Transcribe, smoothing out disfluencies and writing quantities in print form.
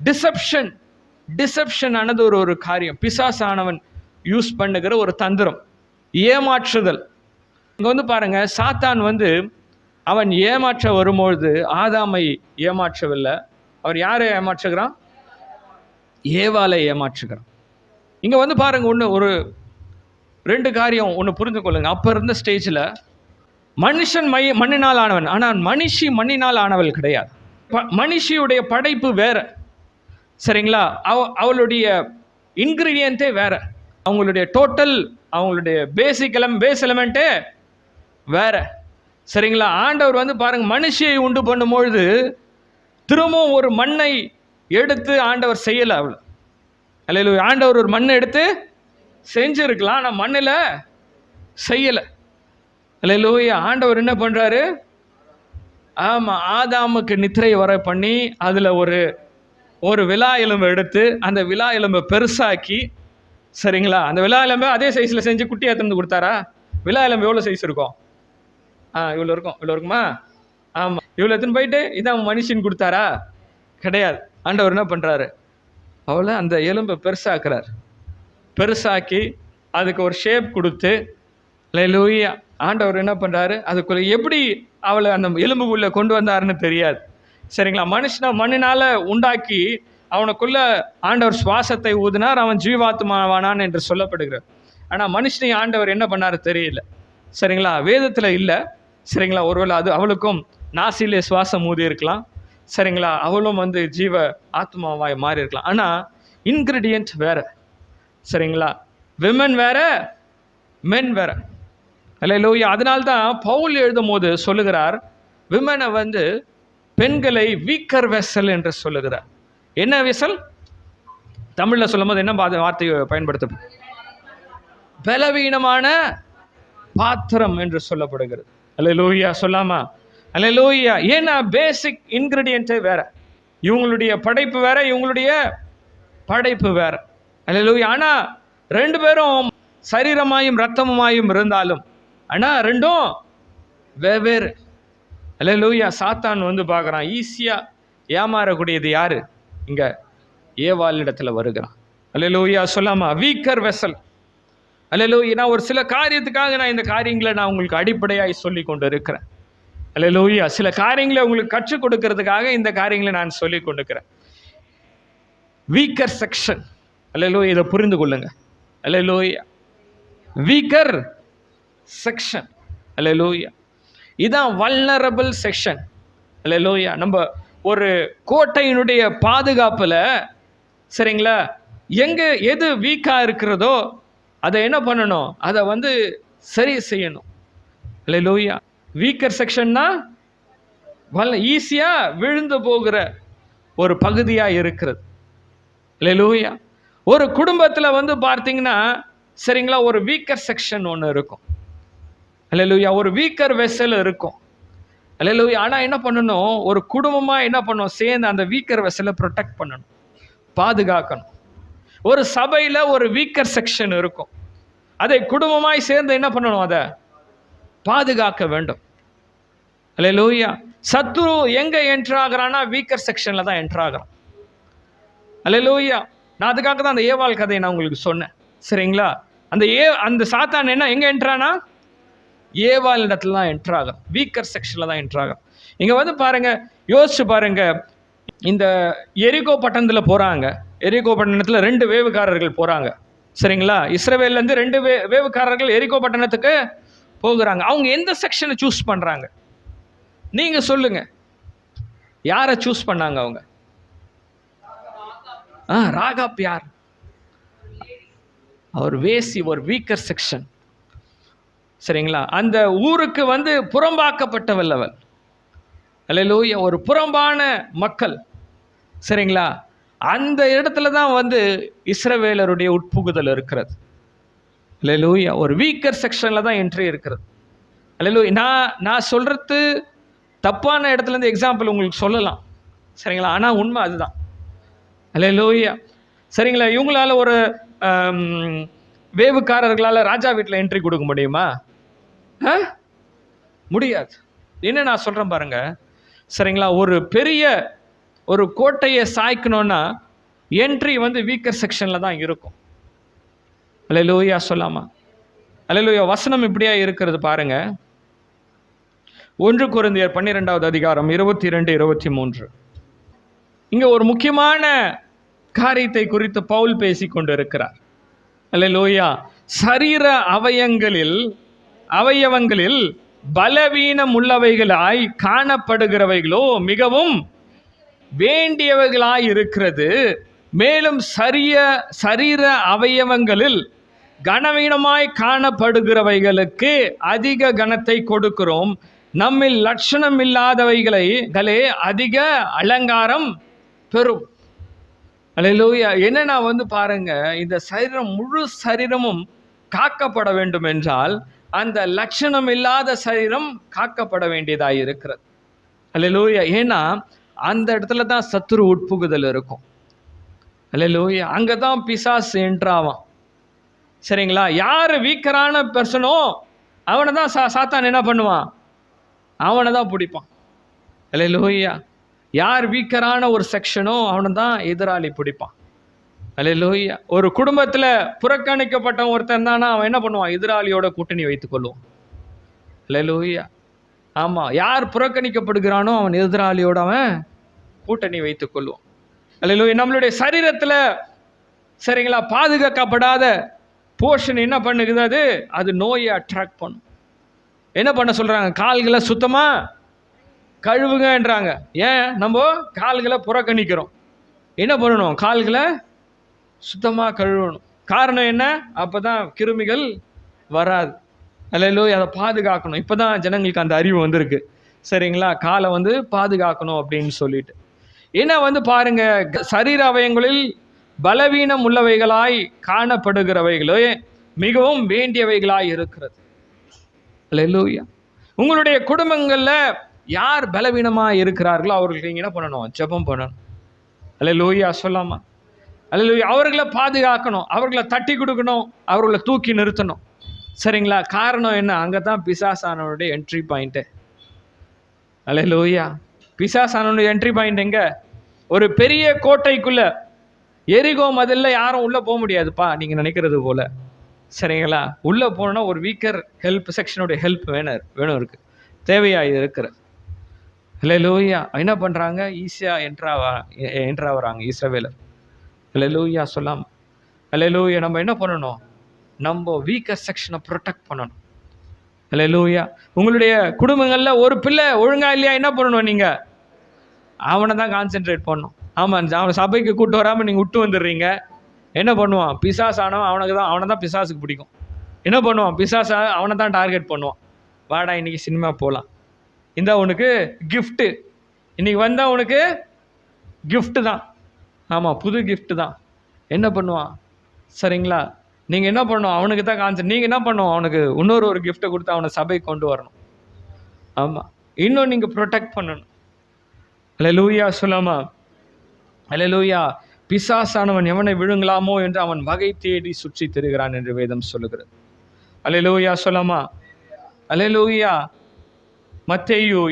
Deception ஆனது ஒரு காரியம். பிசாசானவன் யூஸ் பண்ணுகிற ஒரு தந்திரம், ஏமாற்றுதல். இங்க வந்து பாருங்க, சாத்தான் வந்து அவன் ஏமாற்ற வரும்பொழுது ஆதாமை ஏமாற்றவில்லை. அவர் யாரை ஏமாற்றுகிறான்? ஏவாளை ஏமாற்றுகிறான். இங்க வந்து பாருங்க, ஒரு 2 காரியம் ஒன்று புரிந்து கொள்ளுங்க. அப்ப இருந்த ஸ்டேஜில் மனுஷன் மண்ணினால் ஆனவன், ஆனால் மனுஷி மண்ணினால் ஆனவள் கிடையாது. மனுஷியுடைய படைப்பு வேற, சரிங்களா? அவளுடைய இன்கிரீடியன்ட்டே வேற, அவங்களுடைய டோட்டல், அவங்களுடைய பேஸ் எலமெண்ட்டே வேற, சரிங்களா? ஆண்டவர் வந்து பாருங்க, மனுஷியை உண்டு பண்ணும்பொழுது திரும்பவும் ஒரு மண்ணை எடுத்து ஆண்டவர் செய்யலை. அவள் அல்லேலூயா. ஆண்டவர் ஒரு மண்ணை எடுத்து செஞ்சிருக்கலாம், ஆனால் மண்ணில் செய்யலை. அல்லேலூயா. ஆண்டவர் என்ன பண்றாரு? ஆமாம், ஆதாமுக்கு நித்திரை வர பண்ணி அதில் ஒரு விலா எலும்பை எடுத்து அந்த விலா எலும்பை பெருசாக்கி, சரிங்களா, அந்த விலா எலும்பை அதே சைஸில் செஞ்சு குட்டியாக திறந்து கொடுத்தாரா? விலா எலும்பு எவ்வளோ சைஸ் இருக்கும்? இவ்வளோ இருக்குமா? ஆமாம், இவ்வளோ எடுத்துன்னு போயிட்டு இதான் மனுஷன் கொடுத்தாரா? கிடையாது. ஆண்டவர் என்ன பண்ணுறாரு? அவளை அந்த எலும்பை பெருசாக்கி அதுக்கு ஒரு ஷேப் கொடுத்து, அல்லேலூயா, ஆண்டவர் என்ன பண்ணுறாரு? அதுக்குள்ளே எப்படி அவளை அந்த எலும்புக்குள்ளே கொண்டு வந்தாருன்னு தெரியாது, சரிங்களா? மனுஷனை மண்ணினால் உண்டாக்கி அவனுக்குள்ள ஆண்டவர் சுவாசத்தை ஊதினார், அவன் ஜீவாத்மாவானான் என்று சொல்லப்படுகிறார். ஆனால் மனுஷனை ஆண்டவர் என்ன பண்ணாரு தெரியல, சரிங்களா? வேதத்தில் இல்லை, சரிங்களா? ஒருவேளை அது அவளுக்கும் நாசிலே சுவாசம் ஊதி இருக்கலாம், சரிங்களா? அவளும் வந்து ஜீவ ஆத்மாவாய் மாறி இருக்கலாம். ஆனால் இன்கிரீடியன்ட் வேற, சரிங்களா? விமன் வேற, மென் வேற. அல்லேலூயா. அதனால்தான் பவுல் எழுதும் போது சொல்லுகிறார், விமனை வந்து பெண்களை வீக்கர் வெசல் என்று சொல்லுகிறார். என்ன வெசல்? தமிழில் சொல்லும் போது என்ன வார்த்தையை பயன்படுத்த? பலவீனமான பாத்திரம் என்று சொல்லப்படுகிறது. அல்லேலூயா. சொல்லாமா? அல்லேலூயா. ஏன்னா பேசிக் இன்கிரீடியன்ட்டே வேற, இவங்களுடைய படைப்பு வேற, இவங்களுடைய படைப்பு வேற. அல்லேலூயா. ஆனா 2 பேரும் சரீரமாயும் இரத்தமுமாயும் இருந்தாலும், ஆனா 2ம் வெவ்வேறு. அல்லேலூயா. சாத்தான் வந்து பார்க்குறான், ஈஸியா ஏமாறக்கூடியது யாரு? இங்க ஏவாள் இடத்துல வருகிறான். அல்லேலூயா. சொல்லாமா? Weaker vessel. அல்லேலூயா. நான் ஒரு சில காரியத்துக்காக நான் இந்த காரியங்களை நான் உங்களுக்கு அடிப்படையாய் சொல்லி கொண்டு இருக்கிறேன். அல்லேலூயா. சில காரியங்களை உங்களுக்கு கற்றுக் கொடுக்கறதுக்காக இந்த காரியங்களை நான் சொல்லி கொண்டிருக்கிறேன். Weaker section. அல்லேலூயா. இதை புரிந்து கொள்ளுங்க. அல்லேலூயா. Weaker section. அல்லேலூயா. இதான் வல்னரபிள் செக்ஷன். அல்லேலூயா. நம்ம ஒரு கோட்டையினுடைய பாதுகாப்புல, சரிங்களா, எது வீக்கா இருக்கிறதோ அதை என்ன பண்ணணும்? அதை வந்து சரி செய்யணும். அல்லேலூயா. வீக்கர் செக்ஷன்னா ஈஸியா விழுந்து போகிற ஒரு பகுதியா இருக்கிறது. அல்லேலூயா. ஒரு குடும்பத்தில் வந்து பார்த்தீங்கன்னா, சரிங்களா, ஒரு வீக்கர் செக்ஷன் ஒன்று இருக்கும். அல்லேலூயா. ஒரு வீக்கர் வெசல் இருக்கும். அல்லேலூயா. ஆனால் என்ன பண்ணணும்? ஒரு குடும்பமாக என்ன பண்ணணும்? சேர்ந்து அந்த வீக்கர் வெசலை ப்ரொடெக்ட் பண்ணணும், பாதுகாக்கணும். ஒரு சபையில் ஒரு வீக்கர் செக்ஷன் இருக்கும், அதை குடும்பமாய் சேர்ந்து என்ன பண்ணணும்? அதை பாதுகாக்க வேண்டும். அல்லேலூயா. சத்துரு எங்க என்ட்ராகிறான்னா வீக்கர் செக்ஷன்ல தான் என்ட்ராகிறான். அல்லேலூயா. நான் அதுக்காக தான் அந்த ஏவாள் கதையை நான் உங்களுக்கு சொன்னேன், சரிங்களா? அந்த சாத்தான் என்ன எங்க என்ட்ரானா? ஏவாள் இடத்துல தான் என்ட்ராகும், வீக்கர் செக்ஷன்ல தான் என்ட்ராகும். இங்க வந்து பாருங்க, யோசிச்சு பாருங்க, இந்த எரிகோ பட்டணத்துல போறாங்க. எரிகோ பட்டணத்துல 2 வேவுக்காரர்கள் போறாங்க, சரிங்களா? இஸ்ரவேல்ல இருந்து 2 வேவுக்காரர்கள் எரிகோ பட்டணத்துக்கு போகிறாங்க. அவங்க எந்த செக்ஷனை சூஸ் பண்றாங்க? நீங்க சொல்லுங்க, யாரை சூஸ் பண்ணாங்க அவங்க? ராகாப் யார்? அவர் வேசி, ஒரு வீக்கர் செக்ஷன், சரிங்களா? அந்த ஊருக்கு வந்து புறம்பாக்கப்பட்டவள் அவள். அல்லேலூயா. ஒரு புறம்பான மக்கள், சரிங்களா? அந்த இடத்துல தான் வந்து இஸ்ரவேலருடைய உட்புகுதல் இருக்கிறது. அல்லேலூயா. ஒரு வீக்கர் செக்ஷன்ல தான் என்ட்ரி இருக்கிறது. அல்லேலூயா. நான் சொல்றது தப்பான இடத்துல இருந்து எக்ஸாம்பிள் உங்களுக்கு சொல்லலாம், சரிங்களா? ஆனா உண்மை அதுதான். அல்லேலூயா. சரிங்களா? இவங்களால ஒரு வேவுக்காரர்களால் ராஜா வீட்டில் என்ட்ரி கொடுக்க முடியுமா? முடியாது. என்ன நான் சொல்றேன் பாருங்க, சரிங்களா? ஒரு பெரிய ஒரு கோட்டையை சாய்க்கணும்னா என்ட்ரி வந்து வீக்கர் செக்ஷனில் தான் இருக்கும். அல்லேலூயா சொல்லாமா? அல்லேலூயா. வசனம் இப்படியா இருக்கிறது பாருங்க. 1 கொரிந்தியர் 12வது அதிகாரம் 22, 23. இங்க ஒரு முக்கியமான காரியத்தை குறித்து பவுல் பேசிக் கொண்டிருக்கிறார். அல்லேலூயா. சரீர அவயவங்களில் பலவீனம் உள்ளவைகளாய் காணப்படுகிறவைகளோ மிகவும் வேண்டியவைகளாய் இருக்கிறது. மேலும் சரீர அவயவங்களில் கனவீனமாய் காணப்படுகிறவைகளுக்கு அதிக கனத்தை கொடுக்கிறோம். நம்மில் லட்சணம் இல்லாதவைகளே அதிக அலங்காரம் பெறும். அல்லேலூயா. என்னன்னா வந்து பாருங்க, இந்த சரீரம் முழு சரீரமும் காக்கப்பட வேண்டும் என்றால் அந்த லட்சணம் இல்லாத சரீரம் காக்கப்பட வேண்டியதாக இருக்கிறது. அல்லேலூயா. ஏன்னா அந்த இடத்துல தான் சத்துரு உட்புகுதல் இருக்கும். அல்லேலூயா. அங்கே தான் பிசாசு என்ட்ராவான். சரிங்களா? யார் வீக்கரான பர்சனோ அவனை தான் சாத்தான் என்ன பண்ணுவான்? அவனை தான் பிடிப்பான். அல்லேலூயா. யார் வீக்கரான ஒரு செக்ஷனோ அவனை தான் எதிராளி பிடிப்பான். அல்லேலூயா. ஒரு குடும்பத்தில் புறக்கணிக்கப்பட்ட ஒருத்தன் தானா அவன் என்ன பண்ணுவான்? எதிராளியோட கூட்டணி வைத்துக் கொள்வான். அல்லேலூயா. ஆமாம், யார் புறக்கணிக்கப்படுகிறானோ அவன் எதிராளியோட அவன் கூட்டணி வைத்துக் கொள்வான். அல்லேலூயா. நம்மளுடைய சரீரத்தில் சரிங்களா பாதுகாக்கப்படாத போர்ஷன் என்ன பண்ணுகிறது? அது நோயை அட்ராக்ட் பண்ணும். என்ன பண்ண சொல்கிறாங்க? கால்களை சுத்தமாக கழுவுங்கன்றாங்க. ஏன்? நம்ம கால்களை புறக்கணிக்கிறோம். என்ன பண்ணணும்? கால்களை சுத்தமாக கழுவணும். காரணம் என்ன? அப்போ தான் கிருமிகள் வராது. அல்லேலூயா. அதை பாதுகாக்கணும். இப்போ தான் ஜனங்களுக்கு அந்த அறிவு வந்திருக்கு. சரிங்களா? காலை வந்து பாதுகாக்கணும் அப்படின்னு சொல்லிட்டு. ஏன்னா வந்து பாருங்க, சரீர அவயங்களில் பலவீனம் உள்ளவைகளாய் காணப்படுகிறவைகளே மிகவும் வேண்டியவைகளாய் இருக்கிறது. அல்லேலூயா. உங்களுடைய குடும்பங்களில் யார் பலவீனமாக இருக்கிறார்களோ அவர்களுக்கு நீங்கள் என்ன பண்ணணும்? ஜெபம் பண்ணணும். அல்லேலூயா சொல்லாமா? அல்லேலூயா. அவர்களை பாதுகாக்கணும், அவர்களை தட்டி கொடுக்கணும், அவர்களை தூக்கி நிறுத்தணும். சரிங்களா? காரணம் என்ன? அங்கே தான் பிசாசானவனுடைய என்ட்ரி பாயிண்ட்டு. அல்லேலூயா. பிசாசானவனுடைய என்ட்ரி பாயிண்ட் எங்க? ஒரு பெரிய கோட்டைக்குள்ள எரிகோ மதில்ல யாரும் உள்ளே போக முடியாதுப்பா நீங்கள் நினைக்கிறது போல. சரிங்களா? உள்ளே போனோன்னா ஒரு வீக்கர் செக்ஷனுடைய ஹெல்ப் வேணும் இருக்குது, தேவையாக இருக்கிற. அல்லேலூயா. என்ன பண்ணுறாங்க? ஈஸியாக என்ட்ராவறாங்க இஸ்ரவேலர். அல்லேலூயா சொல்லாம? அல்லேலூயா. நம்ம என்ன பண்ணணும்? நம்ம வீக்கர் செக்ஷனை ப்ரொடெக்ட் பண்ணணும். அல்லேலூயா. உங்களுடைய குடும்பங்களில் ஒரு பிள்ளை ஒழுங்கா இல்லையா என்ன பண்ணணும்? நீங்கள் அவனை தான் கான்சென்ட்ரேட் பண்ணணும். ஆமாம், அவனை சபைக்கு கூப்பிட்டு வராமல் நீங்கள் விட்டு வந்துடுறீங்க. என்ன பண்ணுவான்? பிசாஸ் ஆனவன் அவனை தான் பிசாசுக்கு பிடிக்கும். என்ன பண்ணுவான்? பிசாஸ் அவனை தான் டார்கெட் பண்ணுவான். வாடா இன்னைக்கு சினிமா போகலாம், இந்த உனக்கு கிஃப்ட்டு, இன்னைக்கு வந்தால் உனக்கு கிஃப்ட்டு தான். ஆமாம், புது கிஃப்ட்டு தான். என்ன பண்ணுவான்? சரிங்களா? நீங்கள் என்ன பண்ணணும்? அவனுக்கு தான் கான்செப்ட். நீங்கள் என்ன பண்ணுவோம்? அவனுக்கு ஒரு கிஃப்ட்டை கொடுத்து அவனை சபைக்கு கொண்டு வரணும். ஆமாம், இன்னும் நீங்கள் ப்ரொடெக்ட் பண்ணணும். அல்லேலூயா சொல்லாமா? அல்லேலூயா. பிசாசானவன் எவனை விழுங்கலாமோ என்று அவன் வகை தேடி சுற்றி திரிகிறான் என்று வேதம் சொல்லுகிறது. அல்லேலூயா சொல்லாமா? அல்லேலூயா. மத்தேயு